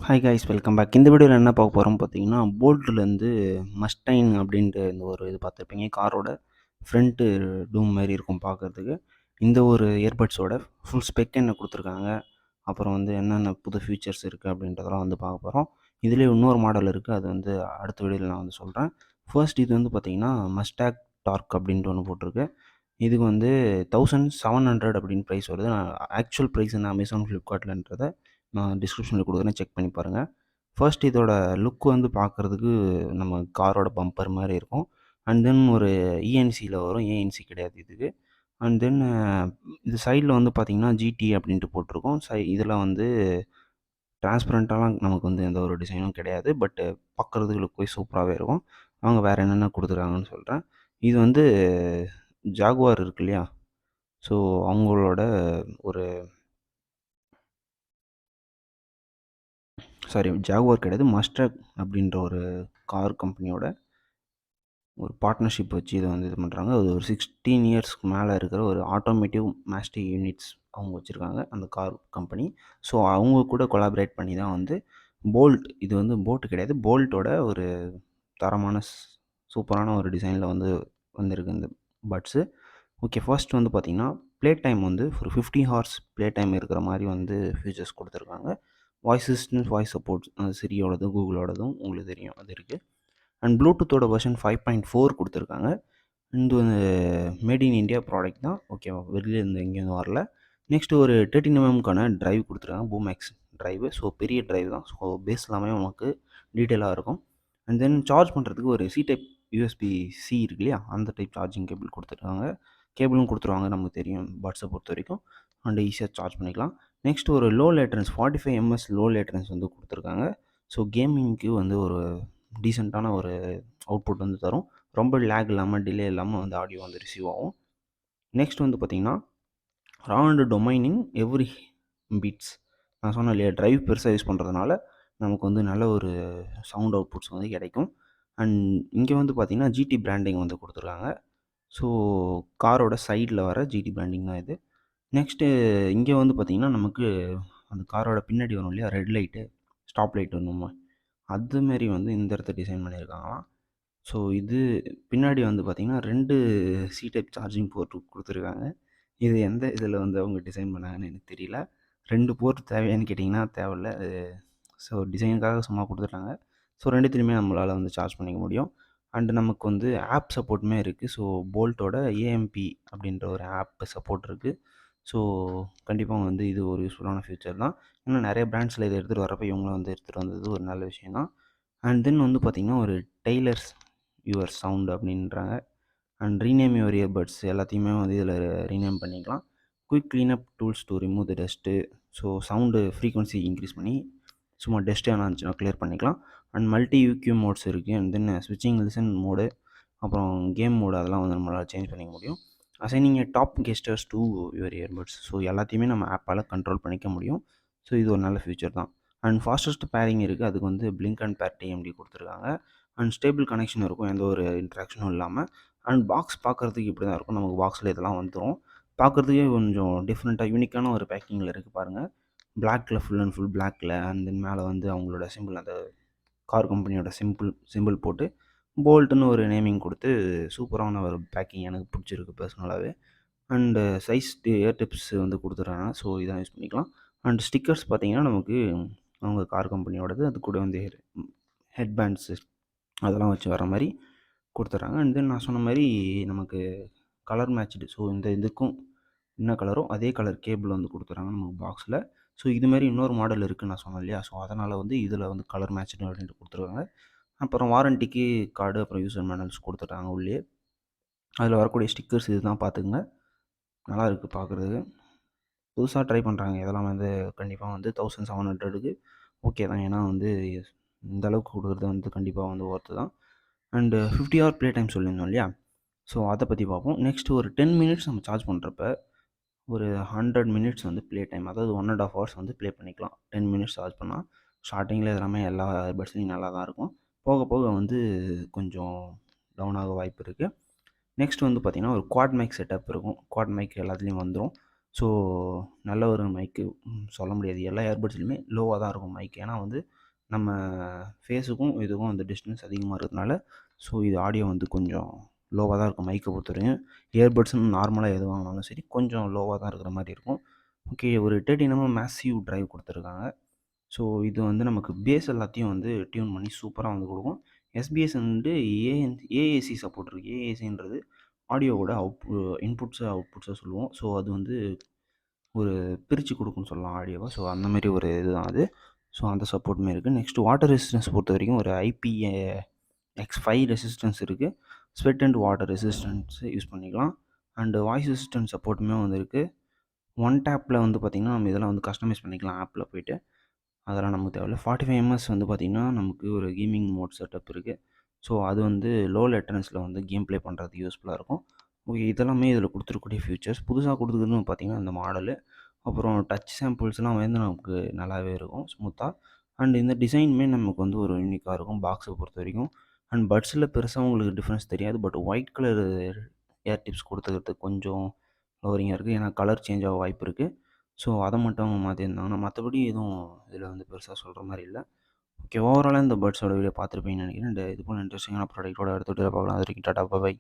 Hi guys, welcome back. இந்த வீடியோவில் என்ன பார்க்க போகிறோம் பார்த்தீங்கன்னா, போல்ட்லேருந்து மஸ்டைன் அப்படின்ட்டு இந்த ஒரு இது பார்த்துருப்பீங்க. காரோட ஃப்ரண்ட்டு டூம் மாதிரி இருக்கும் பார்க்குறதுக்கு. இந்த ஒரு இயர்பட்ஸோட ஃபுல் ஸ்பெக் என்ன கொடுத்துருக்காங்க, அப்புறம் வந்து என்னென்ன புது ஃபீச்சர்ஸ் இருக்குது அப்படின்றதெல்லாம் வந்து பார்க்க போகிறோம். இதுலேயே இன்னொரு மாடல் இருக்குது, அது வந்து அடுத்த வீடியோவில் நான் வந்து சொல்கிறேன். ஃபர்ஸ்ட் இது வந்து பார்த்தீங்கன்னா மஸ்டாக் டார்க் அப்படின்ட்டு ஒன்று போட்டிருக்கு. இதுக்கு வந்து 1700 அப்படின்னு ப்ரைஸ் வருது. நான் ஆக்சுவல் ப்ரைஸ் என்ன அமேசான் ஃப்ளிப்கார்ட்லன்றதை நான் டிஸ்கிரிப்ஷனில் கொடுக்குறேன், செக் பண்ணி பாருங்கள். ஃபர்ஸ்ட் இதோட லுக் வந்து பார்க்குறதுக்கு நம்ம காரோட பம்பர் மாதிரி இருக்கும். அண்ட் தென் ஒரு இஎன்சியில் வரும், ஏஎன்சி கிடையாது இதுக்கு. அண்ட் தென் இது சைடில் வந்து பார்த்திங்கன்னா ஜிடி அப்படின்ட்டு போட்டிருக்கோம். இதில் வந்து டிரான்ஸ்பரண்ட்டாலாம் நமக்கு வந்து எந்த ஒரு டிசைனும் கிடையாது. பட்டு பார்க்குறதுக்கு லுக் வைஸ் சூப்பராகவே இருக்கும். அவங்க வேறு என்னென்ன கொடுத்துருக்காங்கன்னு சொல்கிறேன். இது வந்து ஜாகுவார் இருக்கு இல்லையா, ஸோ அவங்களோட ஒரு ஜாகுவார் கிடையாது, மஸ்டாக் அப்படின்ற ஒரு கார் கம்பெனியோட ஒரு பார்ட்னர்ஷிப் வச்சு இதை வந்து இது பண்ணுறாங்க. அது ஒரு 16 இயர்ஸ்க்கு மேலே இருக்கிற ஒரு ஆட்டோமேட்டிவ் மேஸ்டிக் யூனிட்ஸ் அவங்க வச்சுருக்காங்க அந்த கார் கம்பெனி. ஸோ அவங்க கூட கொலாபரேட் பண்ணி தான் வந்து இது வந்து போல்ட் கிடையாது, போல்ட்டோட ஒரு தரமான சூப்பரான ஒரு டிசைனில் வந்து வந்திருக்கு இந்த பட்ஸு. ஓகே, ஃபர்ஸ்ட் வந்து பார்த்திங்கன்னா ப்ளே டைம் வந்து ஒரு 50 ஹார்ஸ் ப்ளே டைம் இருக்கிற மாதிரி வந்து ஃபீச்சர்ஸ் கொடுத்துருக்காங்க. வாய்ஸ் அசிஸ்டன்ட், வாய்ஸ் சப்போர்ட், சிரியோடதும் கூகுளோடதும் உங்களுக்கு தெரியும் அது இருக்குது. அண்ட் ப்ளூடூத்தோட வெர்ஷன் 5.4 கொடுத்துருக்காங்க. இது வந்து மேட் இன் இண்டியா ப்ராடக்ட் தான், ஓகேவா, வெளியிலேருந்து எங்கேயும் வரல. நெக்ஸ்ட்டு ஒரு 13 எம்எம்க்கான ட்ரைவ் கொடுத்துருக்காங்க, பூமேக்ஸ் ட்ரைவு. ஸோ பெரிய ட்ரைவ் தான், ஸோ பேஸ் எல்லாமே நமக்கு டீட்டெயிலாக இருக்கும். அண்ட் தென் சார்ஜ் பண்ணுறதுக்கு ஒரு சி டைப் யூஎஸ்பி சி இருக்கு இல்லையா, அந்த டைப் சார்ஜிங் கேபிள் கொடுத்துருக்காங்க. கேபிளும் கொடுத்துருவாங்க, நமக்கு தெரியும் பட்ஸை பொறுத்த வரைக்கும். அண்ட் ஈஸியாக சார்ஜ் பண்ணிக்கலாம். நெக்ஸ்ட் ஒரு low latency 45 MS low latency வந்து கொடுத்துருக்காங்க. ஸோ கேமிங்க்கு வந்து ஒரு டீசெண்டான ஒரு அவுட்புட் வந்து தரும். ரொம்ப லேக் இல்லாமல், டிலே இல்லாமல் வந்து ஆடியோ வந்து ரிசீவ் ஆகும். நெக்ஸ்ட் வந்து பார்த்திங்கன்னா ரவுண்டு டொமைனிங் எவ்ரி பீட்ஸ். நான் சொன்னேன் இல்லையா, ட்ரைவ் பெருசாக யூஸ் பண்ணுறதுனால நமக்கு வந்து நல்ல ஒரு சவுண்ட் அவுட்புட்ஸ் வந்து கிடைக்கும். அண்ட் இங்கே வந்து பார்த்திங்கன்னா ஜிடி பிராண்டிங் வந்து கொடுத்துருக்காங்க. ஸோ காரோட சைடில் வர ஜிடி பிராண்டிங் தான் இது. நெக்ஸ்ட்டு இங்கே வந்து பார்த்திங்கன்னா நமக்கு அந்த காரோட பின்னாடி வரும் இல்லையா, ரெட் லைட்டு, ஸ்டாப் லைட் வரணுமா, அதுமாரி வந்து இந்த இடத்த டிசைன் பண்ணியிருக்காங்களாம். ஸோ இது பின்னாடி வந்து பார்த்திங்கன்னா 2 சி டைப் சார்ஜிங் போர்ட் கொடுத்துருக்காங்க. இது எந்த இதில் வந்து அவங்க டிசைன் பண்ணாங்கன்னு எனக்கு தெரியல. 2 போர்ட் தேவையான்னு கேட்டிங்கன்னா தேவையில்ல. அது ஸோ டிசைனுக்காக சும்மா கொடுத்துட்டாங்க. ஸோ 2த்துலையுமே நம்மளால் வந்து சார்ஜ் பண்ணிக்க முடியும். அண்டு நமக்கு வந்து ஆப் சப்போர்ட்டுமே இருக்குது. ஸோ போல்ட்டோட ஏஎம்பி அப்படின்ற ஒரு ஆப் சப்போர்ட் இருக்குது. ஸோ கண்டிப்பாக வந்து இது ஒரு யூஸ்ஃபுல்லான ஃபீச்சர் தான். இன்னும் நிறைய பிராண்ட்ஸில் இதை எடுத்துகிட்டு வரப்போ இவங்களும் வந்து எடுத்துகிட்டு வந்தது ஒரு நல்ல விஷயம் தான். அண்ட் தென் வந்து பார்த்திங்கன்னா ஒரு டெய்லர்ஸ் யுவர் சவுண்ட் அப்படின்றாங்க. அண்ட் ரீநேம் யுவர் இயர்பட்ஸ் எல்லாத்தையுமே வந்து இதில் ரீநேம் பண்ணிக்கலாம். Quick cleanup tools to remove the dust. So sound frequency increase பண்ணி சும்மா டஸ்ட்டு என்ன இருந்துச்சுன்னா க்ளியர் பண்ணிக்கலாம். அண்ட் மல்டி யூக்யூ மோட்ஸ் இருக்குது. அண்ட் தென் ஸ்விட்சிங் லிசன் மோடு, அப்புறம் கேம் மோடு, அதெல்லாம் வந்து நம்மளால் சேஞ்ச் பண்ணிக்க முடியும். Assigning top gestures two your earbuds. So எல்லாத்தையுமே நம்ம ஆப்பால் கண்ட்ரோல் பண்ணிக்க முடியும். ஸோ இது ஒரு நல்ல ஃபியூச்சர் தான். அண்ட் ஃபாஸ்டஸ்ட் பேரிங் இருக்குது, அதுக்கு வந்து பிளிங்க் அண்ட் பேர் டிஎம்டி கொடுத்துருக்காங்க. அண்ட் ஸ்டேபிள் கனெக்ஷன் இருக்கும், எந்த ஒரு இன்ட்ராக்ஷனும் இல்லாமல். அண்ட் பாக்ஸ் பார்க்குறதுக்கு இப்படி தான் இருக்கும், நமக்கு பாக்ஸில் இதெல்லாம் வந்துடும். பார்க்குறதுக்கே கொஞ்சம் டிஃப்ரெண்ட்டாக யூனிக்கான ஒரு பேக்கிங்கில் இருக்குது பாருங்கள். பிளாக்கில், ஃபுல் அண்ட் ஃபுல் பிளாக்கில். அண்ட் தென் மேலே வந்து அவங்களோட சிம்பிள், அந்த கார் கம்பெனியோட சிம்பிள் போட்டு போல்ட்டுன்னு ஒரு நேமிங் கொடுத்து சூப்பரான ஒரு பேக்கிங் எனக்கு பிடிச்சிருக்கு பர்சனலாகவே. அண்டு சைஸ் இயர் டிப்ஸ் வந்து கொடுத்துட்றாங்க. ஸோ இதான் யூஸ் பண்ணிக்கலாம். அண்ட் ஸ்டிக்கர்ஸ் பார்த்திங்கன்னா நமக்கு அவங்க கார் கம்பெனியோடது, அது கூட வந்து ஹெட் பேண்ட்ஸு அதெல்லாம் வச்சு வர மாதிரி கொடுத்துட்றாங்க. அண்ட் தென் நான் சொன்ன மாதிரி நமக்கு கலர் மேட்ச்டு. ஸோ இந்த இதுக்கும் என்ன கலரோ அதே கலர் கேபிள் வந்து கொடுத்துட்றாங்க நமக்கு பாக்ஸில். ஸோ இதுமாரி இன்னொரு மாடல் இருக்குதுன்னு நான் சொன்னேன் இல்லையா, ஸோ அதனால் வந்து இதில் வந்து கலர் மேட்ச்டு அப்படின்ட்டு கொடுத்துருக்காங்க. அப்புறம் வாரண்டிக்கு கார்டு, அப்புறம் யூசர் மேனுவல்ஸ் கொடுத்துட்டாங்க உள்ளே. அதில் வரக்கூடிய ஸ்டிக்கர்ஸ் இது தான், பார்த்துக்குங்க. நல்லா இருக்குது பார்க்குறதுக்கு. புதுசாக ட்ரை பண்ணுறாங்க இதெல்லாம் வந்து கண்டிப்பாக வந்து 1700க்கு ஓகே தான். ஏன்னா வந்து இந்த அளவுக்கு கொடுக்குறது வந்து கண்டிப்பாக வந்து ஒர்த்து தான். அண்டு 50 ஹவர் ப்ளே டைம் சொல்லியிருந்தோம் இல்லையா, ஸோ அதை பற்றி பார்ப்போம். நெக்ஸ்ட் ஒரு 10 மினிட்ஸ் நம்ம சார்ஜ் பண்ணுறப்ப ஒரு 100 மினிட்ஸ் வந்து ப்ளே டைம், அதாவது 1.5 ஹவர்ஸ் வந்து ப்ளே பண்ணிக்கலாம் 10 மினிட்ஸ் சார்ஜ் பண்ணால். ஸ்டார்டிங்கில் எல்லாமே எல்லா பட்ஸ்லையும் நல்லா தான் இருக்கும், போக போக வந்து கொஞ்சம் டவுன் ஆக வாய்ப்பு இருக்குது. நெக்ஸ்ட் வந்து பார்த்திங்கன்னா ஒரு குவாட் மைக் செட்டப் இருக்கும். குவாட் மைக் எல்லாத்துலேயும் வந்துடும். ஸோ நல்ல ஒரு மைக்கு சொல்ல முடியாது. எல்லா ஏர்பட்ஸ்லையுமே லோவாக தான் இருக்கும் மைக். ஏன்னா வந்து நம்ம ஃபேஸுக்கும் இதுக்கும் அந்த டிஸ்டன்ஸ் அதிகமாக இருக்கிறதுனால, ஸோ இது ஆடியோ வந்து கொஞ்சம் லோவாக தான் இருக்கும் மைக்கை பொறுத்தவரைக்கும். இயர்பட்ஸ்ன்னு நார்மலா எது வாங்கினாலும் சரி, கொஞ்சம் லோவாக தான் இருக்கிற மாரி இருக்கும். ஓகே, ஒரு 13 மேசிவ் டிரைவ் குடுத்துருக்காங்க. ஸோ இது வந்து நமக்கு பேஸ் எல்லாத்தையும் வந்து டியூன் பண்ணி சூப்பரா வந்து குடுக்கும். எஸ்பிஎஸ் வந்து ஏஏசி சப்போர்ட் இருக்கு. ஏஏசின்றது ஆடியோவோட இன்புட்ஸ, அவுட்புட்ஸ சொல்லுவோம். ஸோ அது வந்து ஒரு பிரிச்சு குடுக்கும்னு சொல்லலாம் ஆடியோவ. ஸோ அந்த மாரி ஒரு இதுதான் அது. ஸோ அந்த சப்போர்ட்டுமே இருக்கு. நெக்ஸ்ட் வாட்டர் ரெசிஸ்டன்ஸ் பொறுத்தவரைக்கும் ஒரு IPX5 ரெசிஸ்டன்ஸ் இருக்கு. Sweat and water resistance use பண்ணிக்கலாம். அண்ட் வாய்ஸ் ரெசிஸ்டன்ஸ் சப்போர்ட்டுமே வந்து இருக்கு. ஒன் டேப்ல வந்து பார்த்தீங்கன்னா, நம்ம இதெல்லாம் வந்து கஸ்டமைஸ் பண்ணிக்கலாம் ஆப்ல போயிட்டு. அதெல்லாம் நமக்கு தேவையில்ல. 45 வந்து பார்த்தீங்கன்னா, நமக்கு ஒரு கேமிங் மோட் செட்டப் இருக்கு. ஸோ அது வந்து லோ லேட்டன்ஸில வந்து கேம் ப்ளே பண்ணுறதுக்கு யூஸ்ஃபுல்லா இருக்கும். ஓகே, இதெல்லாமே இதில குடுத்துருக்கக்கூடிய ஃபீச்சர்ஸ். புதுசா குடுத்துருக்கிறதுன்னு பார்த்தீங்கன்னா, இந்த மாடலு. அப்புறம் டச் சாம்பிள்ஸ்லாம் வந்து நமக்கு நல்லாவே இருக்கும் ஸ்மூத்தா. அண்ட் இந்த டிசைனுமே நமக்கு வந்து ஒரு யூனிக்கா இருக்கும் பாக்ஸ பொறுத்தவரைக்கும். அண்ட் பட்ஸில பெருசா உங்களுக்கு டிஃபரன்ஸ் தெரியாது. But white colour ear tips குடுத்துருக்கிறது கொஞ்சம் லோரிங்கா இருக்கு. ஏன்னா கலர் சேஞ்ச் ஆக வாய்ப்பு இருக்கு. ஸோ அத மட்டும் அவங்க மாத்தியிருந்தாங்கன்னா, மத்தபடி எதுவும் இதில வந்து பெருசா சொல்ற மாரி இல்ல. ஓகே, ஓவராலா இந்த பட்ஸோட வீடியோ பார்த்துருப்பீங்கன்னு நெனைக்கிறேன். அண்ட் இது போல இன்ட்ரஸ்டிங்கான ப்ராடக்ட்டோட அடுத்த வீடியோல பார்க்கலாம். அதுவரைக்கும் டாடா, பை பை.